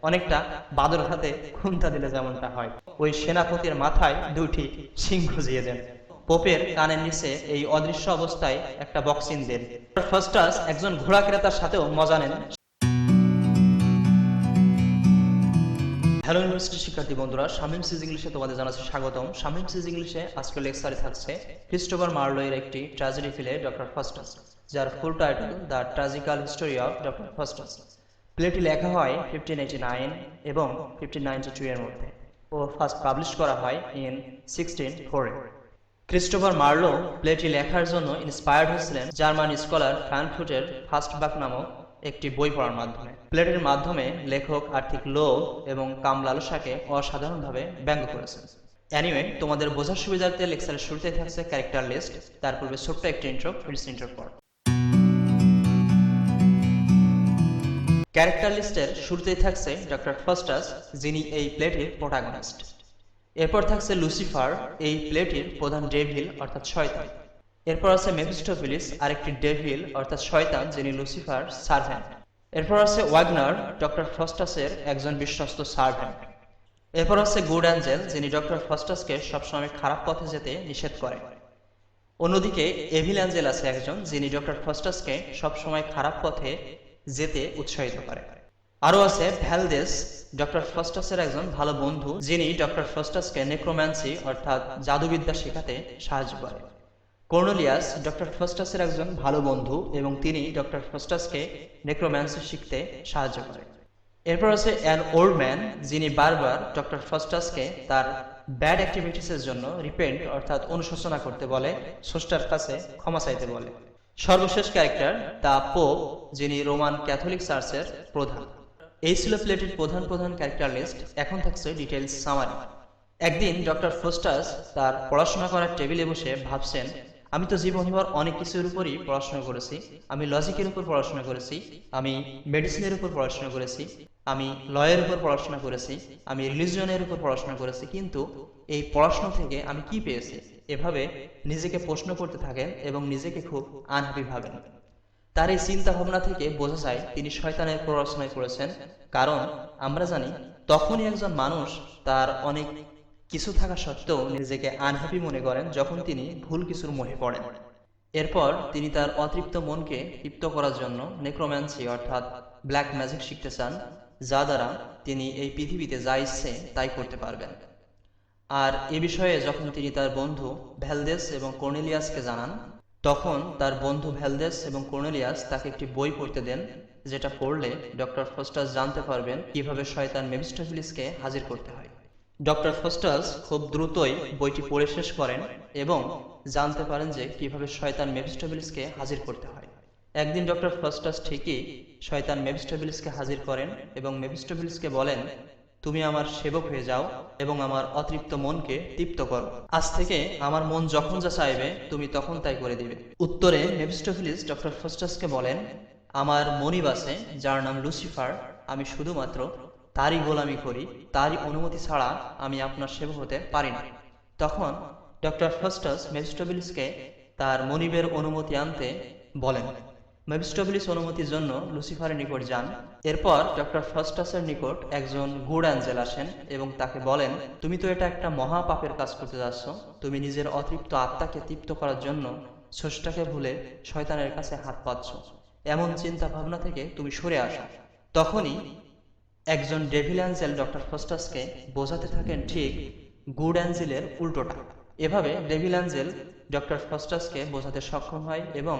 অনেকটা বাদর হাতে খুন্তা দিলে যেমনটা হয়, ওই সেনাপতির মাথায় দুটি সিংহ গজিয়ে দেন। পোপের কানের নিচে এই অদৃশ্য অবস্থায় একটা বক্সিং দেন। ফাস্টাস একজন ঘোড়া ক্রেতার সাথেও মজা নেন। হ্যালো ইউনিভার্সিটি শিক্ষার্থী বন্ধুরা, শামীম সিজ ইংলিশে তোমাদের জানাচ্ছি স্বাগতম। শামীম সিজ ইংলিশে আজকে লেকচারে থাকছে ক্রিস্টোফার মার্লোয়ের একটি ট্র্যাজেডি প্লে ডক্টর ফাস্টাস, যার full title the tragical history of Doctor Faustus. প্লেটি লেখা হয় 1589 এবং 1592 এর মধ্যে ও ফার্স্ট পাবলিশ করা হয় ইন 1604। ক্রিস্টোফার মার্লো প্লেটি লেখার জন্য ইন্সপায়ার্ড হয়েছিলেন জার্মান স্কলার ফ্রাঙ্কফুর্টের ফাস্টবাক নামক একটি বই পড়ার মাধ্যমে। প্লেটের মাধ্যমে লেখক আর্থিক লোভ এবং কাম লালসাকে অসাধারণভাবে ব্যঙ্গ করেছেন। এনিওয়ে, তোমাদের বোঝার সুবিধার্থে লেকচারের শুরুতে থাকছে ক্যারেক্টার লিস্ট, তার পূর্বে ছোট্ট একটি ইন্ট্রো, ফিল্ডস ইন্ট্রোর পর। ক্যারেক্টার লিস্টের শুরুতেই থাকছে ডক্টর ফাস্টাস, যিনি এই প্লেটির প্রোটাগনিস্ট। এরপর থাকছে লুসিফার, এই প্লেটির প্রধান ডেভিল অর্থাৎ শয়তান। এরপর আছে মেফিস্টোফেলিস, আরেকটি ডেভিল অর্থাৎ শয়তান, যিনি লুসিফার সার্ভেন্ট। এরপর আছে ওয়াগনার, ডক্টর ফাস্টাসের একজন বিশ্বস্ত সার্ভেন্ট। এরপর আছে গুড অ্যাঞ্জেল, যিনি ডক্টর ফাস্টাসকে সবসময় খারাপ পথে যেতে নিষেধ করে। অন্যদিকে এভিল অ্যাঞ্জেল আছে একজন, যিনি ডক্টর ফাস্টাসকে সবসময় খারাপ পথে যেতে উৎসাহিত করে। আরও আছে ভ্যালদেস, ডক্টর ফাস্টাসের একজন ভালো বন্ধু, যিনি ডক্টর ফাস্টাসকে নেক্রোম্যান্সি অর্থাৎ জাদুবিদ্যা শেখাতে সাহায্য করে। কর্নেলিয়াস, ডক্টর ফাস্টাসের একজন ভালো বন্ধু এবং তিনি ডক্টর ফাস্টাসকে নেক্রোম্যান্সি শিখতে সাহায্য করে। এরপর আছে অ্যান ওল্ড ম্যান, যিনি বারবার ডক্টর ফাস্টাসকে তার ব্যাড অ্যাক্টিভিটিসের জন্য রিপেন্ট অর্থাৎ অনুশোচনা করতে বলে, স্রষ্টার কাছে ক্ষমা চাইতে বলে। সর্বশেষ ক্যারেক্টার দ্য পোপ, যিনি রোমান ক্যাথলিক চার্চের প্রধান। এই ছিল প্লেটের প্রধান প্রধান ক্যারেক্টার লিস্ট। এখন থাকছে ডিটেলস সামারি। একদিন ডক্টর ফাস্টাস তার পড়াশোনা করার টেবিলে বসে ভাবছেন, আমি তো জীবনভর অনেক কিছুর উপরই পড়াশোনা করেছি। আমি লজিকের উপর পড়াশোনা করেছি, আমি মেডিসিনের উপর পড়াশোনা করেছি, আমি লয়ের উপর পড়াশোনা করেছি, আমি রিলিজিয়নের উপর পড়াশোনা করেছি, কিন্তু এই পড়াশোনা থেকে আমি কি পেয়েছি? এভাবে নিজেকে প্রশ্ন করতে থাকেন এবং নিজেকে খুব আনহ্যাপি ভাবেন। তার এই চিন্তা ভাবনা থেকে বোঝা যায় তিনি শয়তানের প্ররোচনায় পড়েছেন। কারণ আমরা জানি তখনই একজন মানুষ তার অনেক কিছু থাকা সত্ত্বেও নিজেকে আনহ্যাপি মনে করেন যখন তিনি ভুল কিছুর মোহে পড়েন। এরপর তিনি তার অতৃপ্ত মনকে তৃপ্ত করার জন্য নেক্রোম্যান্সি অর্থাৎ ব্ল্যাক ম্যাজিক শিখতে চান, যা দ্বারা তিনি এই পৃথিবীতে যা ইচ্ছে তাই করতে পারবেন। আর এ বিষয়ে যখন তিনি তার বন্ধু ভ্যালদেস এবং কর্নেলিয়াসকে জানান, তখন তার বন্ধু ভ্যালদেস এবং কর্নেলিয়াস তাকে একটি বই পড়তে দেন, যেটা পড়লে ডক্টর ফাস্টাস জানতে পারবেন কিভাবে শয়তান মেফিস্টোফেলিসকে হাজির করতে হয়। ডক্টর ফাস্টাস খুব দ্রুতই বইটি পড়ে শেষ করেন এবং জানতে পারেন যে কিভাবে শয়তান মেফিস্টোফেলিসকে হাজির করতে হয়। একদিন ডক্টর ফাস্টাস ঠিকই শয়তান মেফিস্টোফেলিসকে হাজির করেন এবং মেফিস্টোফেলিসকে বলেন, তুমি আমার সেবক হয়ে যাও এবং আমার অতৃপ্ত মনকে তৃপ্ত করো। আজ থেকে আমার মন যখন যা চাইবে তুমি তখন তাই করে দিবে। উত্তরে মেফিস্টোফেলিস ডক্টর ফাস্টাসকে বলেন, আমার মনিব আছে যার নাম লুসিফার, আমি শুধুমাত্র তারই গোলামি করি, তারই অনুমতি ছাড়া আমি আপনার সেবক হতে পারি না। তখন ডক্টর ফাস্টাস মেফিস্টোফেলিসকে তার মনিবের অনুমতি আনতে বলেন। মেফিস্টোফেলিস অনুমতির জন্য লুসিফারের নিকট যান। এরপর ডক্টর ফাস্টাসের নিকট একজন গুড অ্যাঞ্জেল আসেন এবং তাকে বলেন, তুমি তো এটা একটা মহা পাপের কাজ করতে যাচ্ছ। তুমি নিজের অতৃপ্ত আত্মাকে তৃপ্ত করার জন্য স্রষ্টাকে ভুলে শয়তানের কাছে হাত পাচ্ছ। এমন চিন্তা ভাবনা থেকে তুমি সরে আসো। তখনই একজন ডেভিল অ্যাঞ্জেল ডক্টর ফাস্টাসকে বোঝাতে থাকেন ঠিক গুড অ্যাঞ্জেলের উল্টোটা। এভাবে ডেভিল অ্যাঞ্জেল ডক্টর ফাস্টাসকে বোঝাতে সক্ষম হয় এবং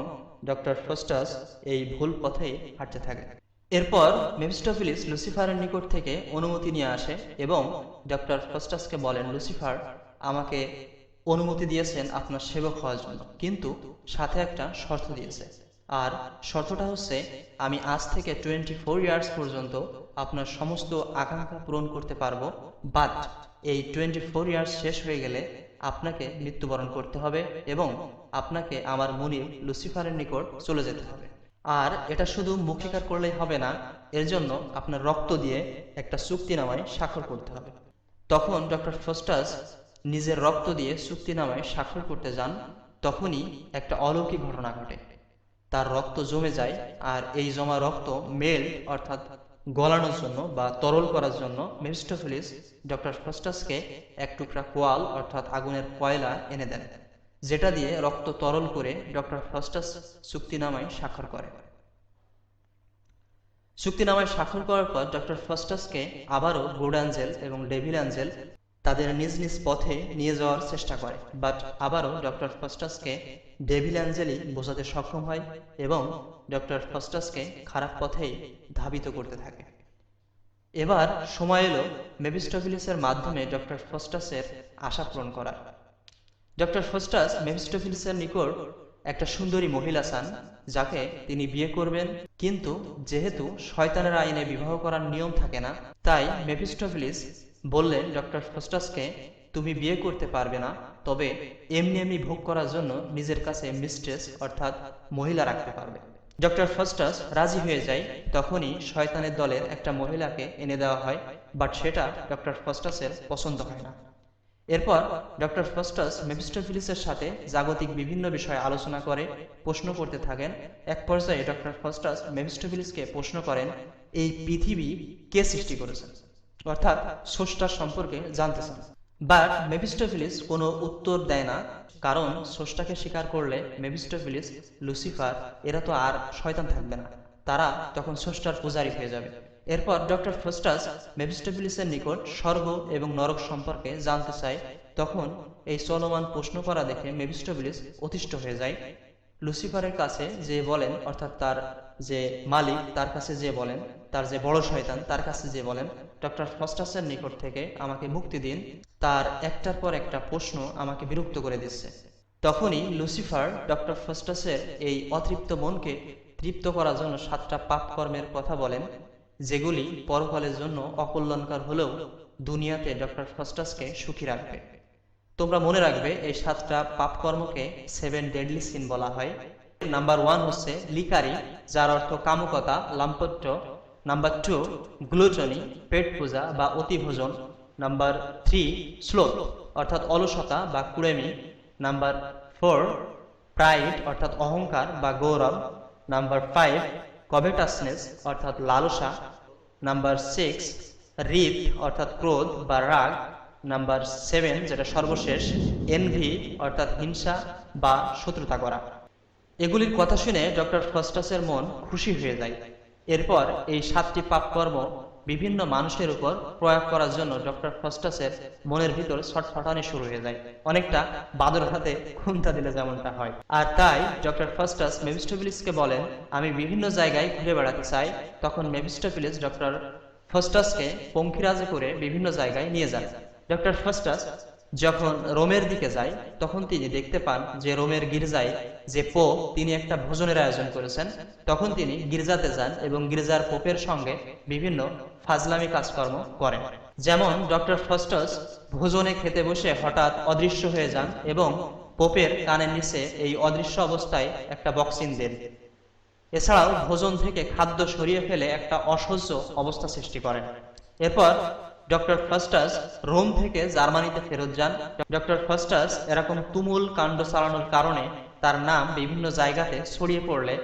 ডক্টর ফাস্টাস এই ভুল পথেই হাঁটতে থাকে। এরপর মেফিস্টোফেলিস লুসিফারের নিকট থেকে অনুমতি নিয়ে আসে এবং ডক্টর ফাস্টাসকে বলেন, লুসিফার আমাকে অনুমতি দিয়েছেন আপনার সেবক হওয়ার জন্য, কিন্তু সাথে একটা শর্ত দিয়েছে। আর শর্তটা হচ্ছে, আমি আজ থেকে 24 ইয়ার্স পর্যন্ত আপনার সমস্ত আকাঙ্ক্ষা পূরণ করতে পারবো, বাট এই 24 ইয়ার্স শেষ হয়ে গেলে আপনাকে মৃত্যুবরণ করতে হবে এবং আপনাকে আমার মনিব লুসিফারের নিকট চলে যেতে হবে। আর এটা শুধু মুখিকার করলেই হবে না, এর জন্য আপনার রক্ত দিয়ে একটা চুক্তিনামায় স্বাক্ষর করতে হবে। তখন ডক্টর ফাস্টাস নিজের রক্ত দিয়ে চুক্তিনামায় স্বাক্ষর করতে যান। তখনই একটা অলৌকিক ঘটনা ঘটে। তার রক্ত জমে যায় আর এই জমা রক্ত মেল অর্থাৎ গলানোর জন্য বা তরল করার জন্য মেফিস্টোফেলিস ডক্টর ফাস্টাসকে এক টুকরা কোয়াল অর্থাৎ আগুনের কয়লা এনে দেন, যেটা দিয়ে রক্ত তরল করে ডক্টর ফাস্টাস চুক্তিনামায় স্বাক্ষর করে। চুক্তিনামায় স্বাক্ষর করার পর ডক্টর ফাস্টাসকে আবারও গুড অ্যাঞ্জেল এবং ডেভিল অ্যাঞ্জেল তাদের নিজ নিজ পথে নিয়ে যাওয়ার চেষ্টা করে, বাট আবারও ডক্টর ফাস্টাসকে ডেভিল অ্যাঞ্জেলই বোঝাতে সক্ষম হয় এবং ডক্টর ফাস্টাসকে খারাপ পথেই ধাবিত করতে থাকে। এবার সময় এলো মেফিস্টোফেলিসের মাধ্যমে ডক্টর ফাস্টাসের আশা পূরণ করার। ডক্টর ফাস্টাস মেফিস্টোফেলিসের নিকট একটা সুন্দরী মহিলা চান, যাকে তিনি বিয়ে করবেন, কিন্তু যেহেতু শয়তানের আইনে বিবাহ করার নিয়ম থাকে না, তাই মেফিস্টোফেলিস বললেন ডক্টর ফাস্টাসকে, তুমি বিয়ে করতে পারবে না, তবে এমনি এমনি ভোগ করার জন্য নিজের কাছে মিস্ট্রেস অর্থাৎ মহিলা রাখতে পারবে। ডক্টর ফাস্টাস রাজি হয়ে যায়। তখনই শয়তানের দলের একটা মহিলাকে এনে দেওয়া হয়, বাট সেটা ডক্টর ফাস্টাসের পছন্দ হয় না। এরপর ডক্টর ফাস্টাস মেফিস্টোফেলিসের সাথে জাগতিক বিভিন্ন বিষয়ে আলোচনা করে, প্রশ্ন করতে থাকেন। এক পর্যায়ে ডক্টর ফাস্টাস মেফিস্টোফেলিসকে প্রশ্ন করেন, এই পৃথিবী কে সৃষ্টি করেছেন, অর্থাৎ স্রষ্টার সম্পর্কে জানতে চান। বাট মেফিস্টোফেলিস কোনো উত্তর দেয় না, কারণ স্রষ্টাকে স্বীকার করলে মেফিস্টোফেলিস, লুসিফার এরা তো আর শয়তান থাকবে না, তারা তখন স্রষ্টার পূজারী হয়ে যাবে। এরপর ডক্টর ফাস্টাস মেফিস্টোফেলিসের নিকট স্বর্গ এবং নরক সম্পর্কে জানতে চায়। তখন এই চলমান প্রশ্ন করা দেখে মেফিস্টোফেলিস অতিষ্ঠ হয়ে যায়। লুসিফারের কাছে যে বলেন, অর্থাৎ তার যে মালিক তার কাছে যে বলেন, তার যে বড় শয়তান তার কাছে যে বলেন, ডক্টর ফাস্টাসের নিকট থেকে আমাকে মুক্তি দিন, তার একটার পর একটা প্রশ্ন আমাকে বিরক্ত করে দিচ্ছে। তখনই লুসিফার ডক্টর ফাস্টাসের এই অতৃপ্ত মনকে তৃপ্ত করার জন্য 7টা পাপ কর্মের কথা বলেন, যেগুলি পরকালের জন্য অকল্যাণকর হলেও দুনিয়াতে ডক্টর ফাস্টাসকে সুখী রাখবে। তোমরা মনে রাখবে এই 7টা পাপ কর্মকে 7 ডেডলি সিন বলা হয়। নাম্বার 1 হচ্ছে লিকারি, যার অর্থ কামুকতা, লাম্পট্য। নাম্বার 2 গ্লুটনি, পেট পূজা বা অতিভোজন। নাম্বার 3 স্লোথ, অর্থাৎ অলসতা বা কুড়েমি। নাম্বার 4 প্রাইড, অর্থাৎ অহংকার বা গৌরব। নাম্বার 5 কভেটাসনেস, অর্থাৎ লালসা। নাম্বার 6 রিপ, অর্থাৎ ক্রোধ বা রাগ। নাম্বার 7 যেটা সর্বশেষ, এনভি, অর্থাৎ হিংসা বা শত্রুতা করা। এগুলির কথা শুনে ডক্টর ফাস্টাসের মন খুশি হয়ে যায়। এরপর এই 7টি পাপকর্ম বিভিন্ন মানুষের উপর প্রয়োগ করার জন্য ডক্টর ফাস্টাসের মনের ভিতর ছটফটানি শুরু হয়ে যায়, অনেকটা বাদর হাতে খুন্তা দিলে যেমনটা হয়। আর তাই ডক্টর ফাস্টাস মেফিস্টোফেলিসকে বলেন, আমি বিভিন্ন জায়গায় ঘুরে বেড়াতে চাই। তখন মেফিস্টোফেলিস ডক্টর ফাস্টাসকে পঙ্খিরাজে করে বিভিন্ন জায়গায় নিয়ে যান। ডক্টর ফাস্টাস যখন রোমের দিকে যায়, তখন তিনি দেখতে পান যে রোমের গির্জায় যে পোপ, তিনি একটা ভোজনের আয়োজন করেছেন। তখন তিনি গির্জাতে যান এবং গির্জার পোপের সঙ্গে বিভিন্ন ফাজলামি কাজকর্ম করেন। যেমন ডক্টর ফাস্টাস ভোজনে খেতে বসে হঠাৎ অদৃশ্য হয়ে যান এবং পোপের কানের নিচে এই অদৃশ্য অবস্থায় একটা বক্সিং দেন। এছাড়াও ভোজন থেকে খাদ্য সরিয়ে ফেলে একটা অসহ্য অবস্থা সৃষ্টি করেন। এরপর ডক্টর ফাস্টাস রোম থেকে জার্মানিতে ফেরত যান। ডক্টর ফাস্টাস এরকম তুমুল কাণ্ড চালানোর কারণে তার নাম বিভিন্ন জায়গাতে ছড়িয়ে পড়লে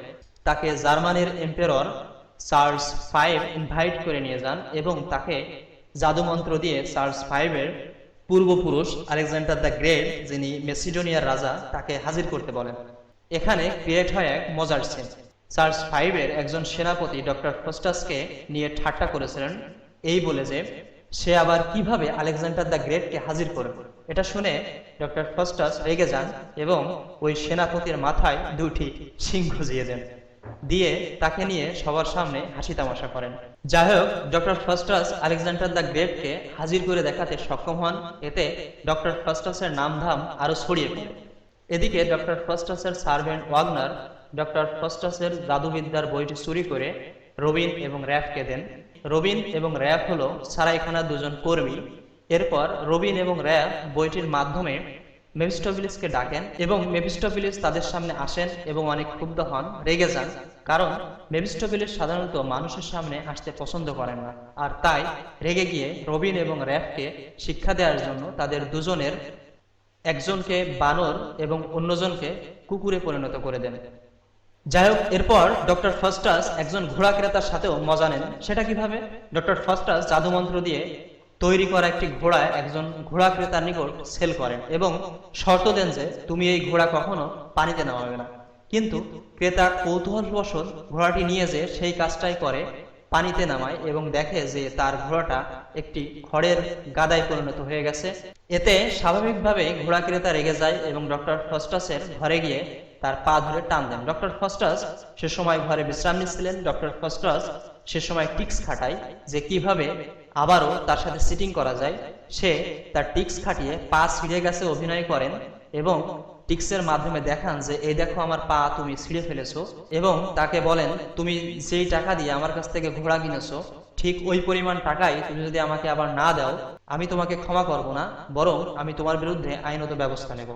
তাকে জার্মানির এম্পেরর চার্লস V ইনভাইট করে নিয়ে যান এবং তাকে জাদুমন্ত্র দিয়ে চার্লস V-এর পূর্বপুরুষ আলেকজান্ডার দ্য গ্রেট, যিনি মেসিডোনিয়ার রাজা, তাকে হাজির করতে বলেন। এখানে ক্রিয়েট হয় এক মজার সিন। চার্লস V-এর একজন সেনাপতি ডক্টর ফাস্টাসকে নিয়ে ঠাট্টা করেছিলেন, এই বলে যে সে আবার কিভাবে আলেকজান্ডার দ্য গ্রেটকে হাজির করবে। এটা শুনে ডক্টর ফাস্টাস রেগে যান এবং ওই সেনাপতির মাথায় 2টি শিং গজিয়ে দেন, দিয়ে তাকে নিয়ে সবার সামনে হাসি তামাশা করেন। যাই হোক, ডক্টর ফাস্টাস আলেকজান্ডার দ্য গ্রেটকে হাজির করে দেখাতে সক্ষম হন। এতে ডক্টর ফাস্টাসের নামধাম আরো ছড়িয়ে পড়ে। এদিকে ডক্টর ফাস্টাসের সার্ভেন্ট ওয়াগনার ডক্টর ফাস্টাসের জাদুবিদ্যার বইটি চুরি করে রবিন এবং র্যাফকে দেন। রবিন এবং র্যাফ হলো সারাইখানার 2জন কর্মী। এরপর রবিন এবং র্যাফ বইটির মাধ্যমে মেফিস্টোফেলিসকে ডাকেন এবং মেফিস্টোফেলিস তাদের সামনে আসেন এবং অনেক ক্ষুব্ধ হন, রেগে যান, কারণ মেফিস্টোফেলিস সাধারণত মানুষের সামনে আসতে পছন্দ করেন না। আর তাই রেগে গিয়ে রবিন এবং র্যাফকে শিক্ষা দেওয়ার জন্য তাদের 2জনের একজনকে বানর এবং অন্যজনকে কুকুরে পরিণত করে দেন। যাই হোক, এরপর ডক্টর ফাস্টাস একজন ঘোড়া ক্রেতার সাথেও মজা নেন। সেটা কিভাবে? ডক্টর ফাস্টাস জাদুমন্ত্র দিয়ে তৈরি করা একটি ঘোড়া একজন ঘোড়া ক্রেতার নিকট সেল করেন এবং শর্ত দেন যে তুমি এই ঘোড়া কখনো পানিতে নামাবে না। কিন্তু ক্রেতা কৌতূহলবশত ঘোড়াটি নিয়ে যে সেই কাজটাই করে, পানিতে নামায় এবং দেখে যে তার ঘোড়াটা একটি খড়ের গাদায় পরিণত হয়ে গেছে। এতে স্বাভাবিকভাবে ঘোড়া ক্রেতা রেগে যায় এবং ডক্টর ফাস্টাসের ঘরে গিয়ে তার পা ধরে টান দেন। ডক্টর ফাস্টাস সে সময় ঘরে বিশ্রাম নিচ্ছিলেন। ডক্টর ফাস্টাস সে সময় টিক্স খাটায় যে কিভাবে আবারও তার সাথে সিটিং করা যায়। সে তার টিক্স খাটিয়ে পা ছিঁড়ে গেছে অভিনয় করেন এবং টিক্সের মাধ্যমে দেখান যে এই দেখো আমার পা তুমি ছিঁড়ে ফেলেছো, এবং তাকে বলেন তুমি যেই টাকা দিয়ে আমার কাছ থেকে ঘোড়া কিনেছো ঠিক ওই পরিমাণ টাকাই তুমি যদি আমাকে আবার না দাও, আমি তোমাকে ক্ষমা করব না, বরং আমি তোমার বিরুদ্ধে আইনত ব্যবস্থা নেব।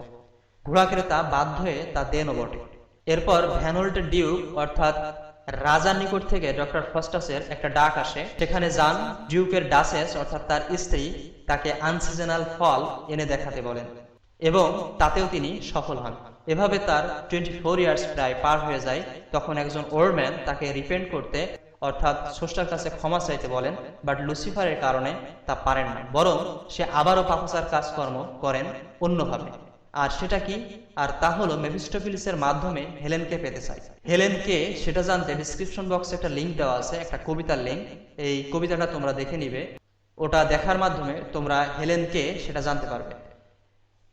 ঘোড়া ক্রেতা বাধ্য হয়ে তা দেনও বটে। এরপর ভ্যানল্টের ডিউক অর্থাৎ রাজার নিকট থেকে ডক্টর ফাস্টাসের একটা ডাক আসে। সেখানে যান ডিউকের ডাচেস অর্থাৎ তার স্ত্রী তাকে আনসিজনাল ফল এনে দেখাতে বলেন এবং তাতেও তিনি সফল হন। এভাবে তার 24 ইয়ার্স প্রায় পার হয়ে যায়। তখন একজন ওল্ড ম্যান তাকে রিপেন্ট করতে অর্থাৎ স্রষ্টার কাছে ক্ষমা চাইতে বলেন, বাট লুসিফারের কারণে তা পারেন না, বরং সে আবারও পাপাচার কাজকর্ম করেন অন্যভাবে। আর সেটা কি? আর তা হলো মেফিস্টোফেলিসের মাধ্যমে হেলেনকে পেতে চাই। হেলেনকে সেটা জানতে ডিসক্রিপশন বক্সে একটা লিঙ্ক দেওয়া আছে, একটা কবিতার লিঙ্ক। এই কবিতাটা তোমরা দেখে নিবে, ওটা দেখার মাধ্যমে তোমরা হেলেনকে সেটা জানতে পারবে।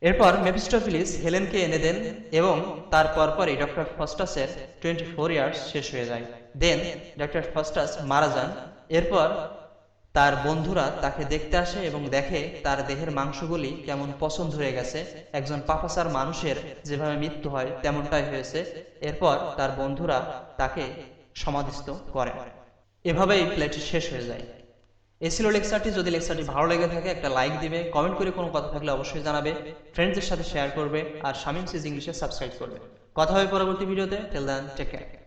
এরপর মেফিস্টোফেলিস হেলেনকে এনে দেন এবং তার পরপরই ডক্টর ফাস্টাসের 24 ইয়ার্স শেষ হয়ে যায়। দেন ডক্টর ফাস্টাস মারা যান। এরপর তার বন্ধুরা তাকে দেখতে আসে এবং দেখে তার দেহের মাংসগুলি কেমন পছন্দ হয়ে গেছে, একজন পাপাচার মানুষের যেভাবে মৃত্যু হয় তেমনটাই হয়েছে। এরপর তার বন্ধুরা তাকে সমাধিস্থ করে। এভাবেই প্লেটি শেষ হয়ে যায়। এই ছিল লেকচারটি। যদি লেকচারটি ভালো লেগে থাকে একটা লাইক দিবে, কমেন্ট করে কোনো কথা থাকলে অবশ্যই জানাবে, ফ্রেন্ডসদের সাথে শেয়ার করবে, আর শামীম সিজ ইংলিশে সাবস্ক্রাইব করবে। কথা হবে পরবর্তী ভিডিওতে। Till then take care.